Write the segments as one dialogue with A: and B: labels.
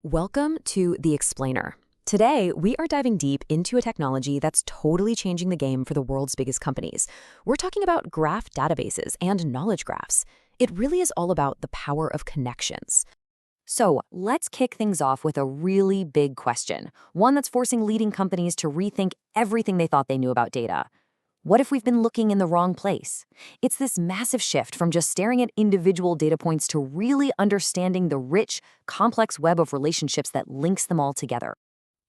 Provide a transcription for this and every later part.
A: Welcome to The Explainer. Today, we are diving deep into a technology that's totally changing the game for the world's biggest companies. We're talking about graph databases and knowledge graphs. It really is all about the power of connections. So, let's kick things off with a really big question, one that's forcing leading companies to rethink everything they thought they knew about data. What if we've been looking in the wrong place? It's this massive shift from just staring at individual data points to really understanding the rich, complex web of relationships that links them all together.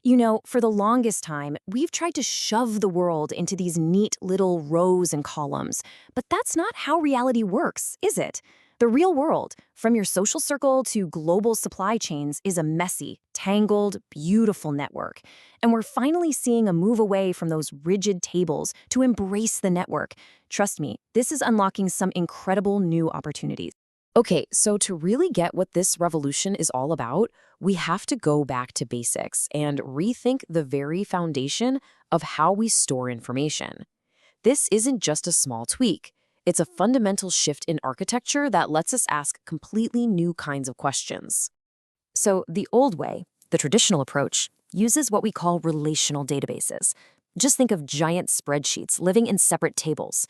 A: You know, for the longest time, we've tried to shove the world into these neat little rows and columns, but that's not how reality works, is it? The real world, from your social circle to global supply chains, is a messy, tangled, beautiful network. And we're finally seeing a move away from those rigid tables to embrace the network. Trust me, this is unlocking some incredible new opportunities. Okay, so to really get what this revolution is all about, we have to go back to basics and rethink the very foundation of how we store information. This isn't just a small tweak. It's a fundamental shift in architecture that lets us ask completely new kinds of questions. So the old way, the traditional approach, uses what we call relational databases. Just think of giant spreadsheets living in separate tables.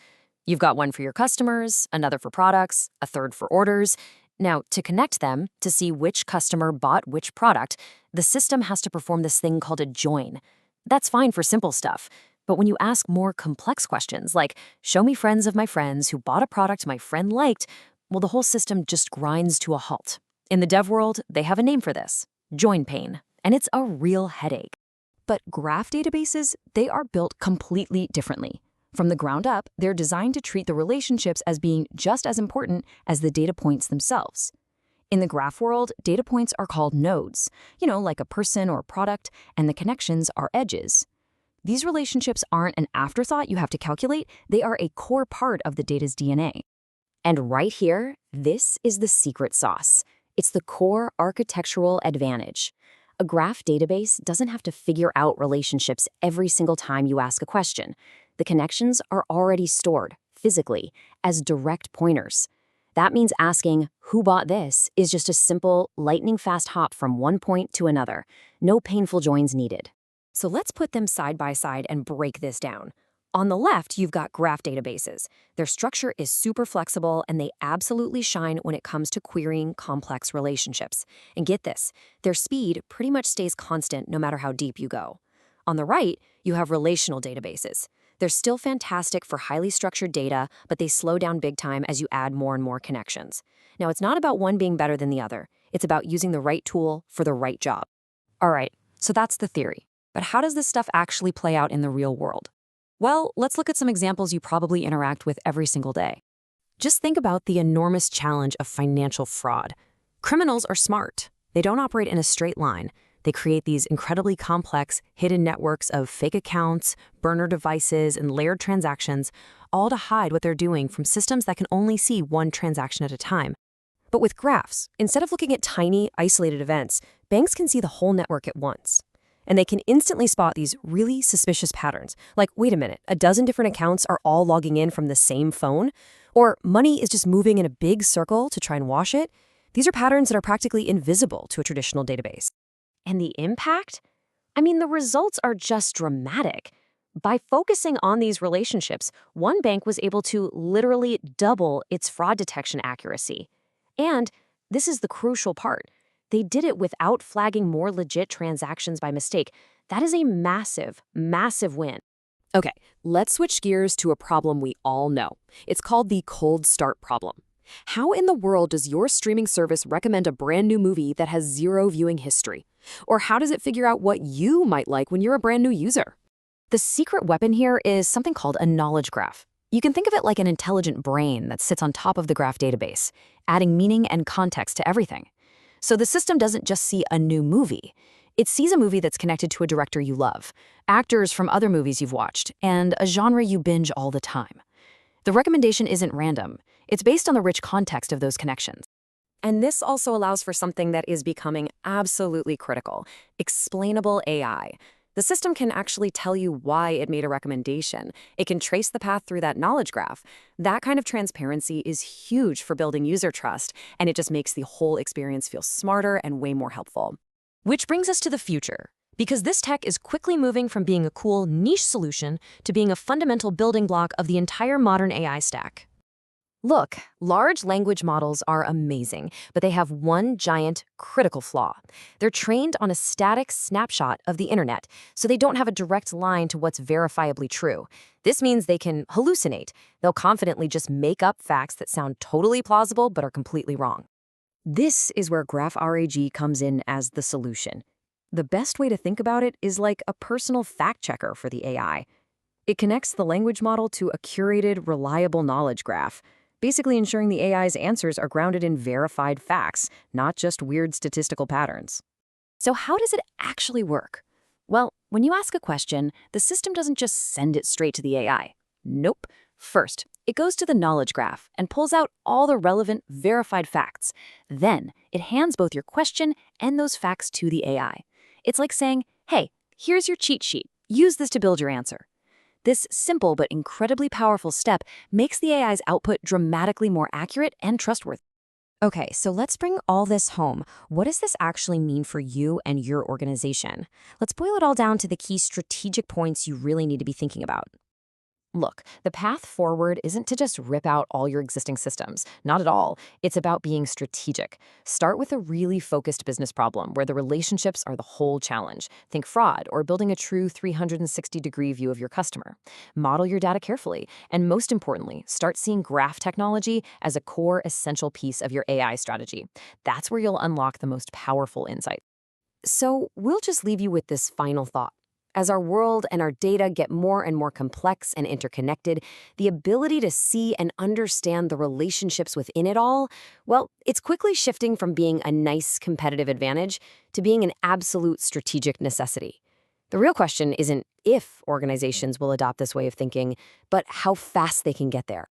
A: You've got one for your customers, another for products, a third for orders. Now, to connect them, to see which customer bought which product, the system has to perform this thing called a join. That's fine for simple stuff. But when you ask more complex questions, like, show me friends of my friends who bought a product my friend liked, well, the whole system just grinds to a halt. In the dev world, they have a name for this, join pain, and it's a real headache. But graph databases, they are built completely differently. From the ground up, they're designed to treat the relationships as being just as important as the data points themselves. In the graph world, data points are called nodes, like a person or product, and the connections are edges. These relationships aren't an afterthought you have to calculate, they are a core part of the data's DNA. And right here, this is the secret sauce. It's the core architectural advantage. A graph database doesn't have to figure out relationships every single time you ask a question. The connections are already stored, physically, as direct pointers. That means asking, who bought this, is just a simple, lightning-fast hop from one point to another. No painful joins needed. So let's put them side by side and break this down. On the left, you've got graph databases. Their structure is super flexible, and they absolutely shine when it comes to querying complex relationships. And get this, their speed pretty much stays constant no matter how deep you go. On the right, you have relational databases. They're still fantastic for highly structured data, but they slow down big time as you add more and more connections. Now, it's not about one being better than the other. It's about using the right tool for the right job. All right, so that's the theory. But how does this stuff actually play out in the real world? Well, let's look at some examples you probably interact with every single day. Just think about the enormous challenge of financial fraud. Criminals are smart. They don't operate in a straight line. They create these incredibly complex, hidden networks of fake accounts, burner devices, and layered transactions, all to hide what they're doing from systems that can only see one transaction at a time. But with graphs, instead of looking at tiny, isolated events, banks can see the whole network at once. And they can instantly spot these really suspicious patterns, like, wait a minute, a dozen different accounts are all logging in from the same phone? Or money is just moving in a big circle to try and wash it? These are patterns that are practically invisible to a traditional database. And the impact? The results are just dramatic. By focusing on these relationships, one bank was able to literally double its fraud detection accuracy. And this is the crucial part. They did it without flagging more legit transactions by mistake. That is a massive, massive win. Okay, let's switch gears to a problem we all know. It's called the cold start problem. How in the world does your streaming service recommend a brand new movie that has zero viewing history? Or how does it figure out what you might like when you're a brand new user? The secret weapon here is something called a knowledge graph. You can think of it like an intelligent brain that sits on top of the graph database, adding meaning and context to everything. So the system doesn't just see a new movie. It sees a movie that's connected to a director you love, actors from other movies you've watched, and a genre you binge all the time. The recommendation isn't random. It's based on the rich context of those connections. And this also allows for something that is becoming absolutely critical, explainable AI. The system can actually tell you why it made a recommendation. It can trace the path through that knowledge graph. That kind of transparency is huge for building user trust, and it just makes the whole experience feel smarter and way more helpful. Which brings us to the future, because this tech is quickly moving from being a cool niche solution to being a fundamental building block of the entire modern AI stack. Look, large language models are amazing, but they have one giant, critical flaw. They're trained on a static snapshot of the internet, so they don't have a direct line to what's verifiably true. This means they can hallucinate. They'll confidently just make up facts that sound totally plausible but are completely wrong. This is where GraphRAG comes in as the solution. The best way to think about it is like a personal fact checker for the AI. It connects the language model to a curated, reliable knowledge graph, basically ensuring the AI's answers are grounded in verified facts, not just weird statistical patterns. So how does it actually work? Well, when you ask a question, the system doesn't just send it straight to the AI. Nope. First, it goes to the knowledge graph and pulls out all the relevant, verified facts. Then, it hands both your question and those facts to the AI. It's like saying, hey, here's your cheat sheet. Use this to build your answer. This simple but incredibly powerful step makes the AI's output dramatically more accurate and trustworthy. Okay, so let's bring all this home. What does this actually mean for you and your organization? Let's boil it all down to the key strategic points you really need to be thinking about. Look, the path forward isn't to just rip out all your existing systems. Not at all. It's about being strategic. Start with a really focused business problem where the relationships are the whole challenge. Think fraud or building a true 360-degree view of your customer. Model your data carefully. And most importantly, start seeing graph technology as a core essential piece of your AI strategy. That's where you'll unlock the most powerful insight. So we'll just leave you with this final thought. As our world and our data get more and more complex and interconnected, the ability to see and understand the relationships within it all, well, it's quickly shifting from being a nice competitive advantage to being an absolute strategic necessity. The real question isn't if organizations will adopt this way of thinking, but how fast they can get there.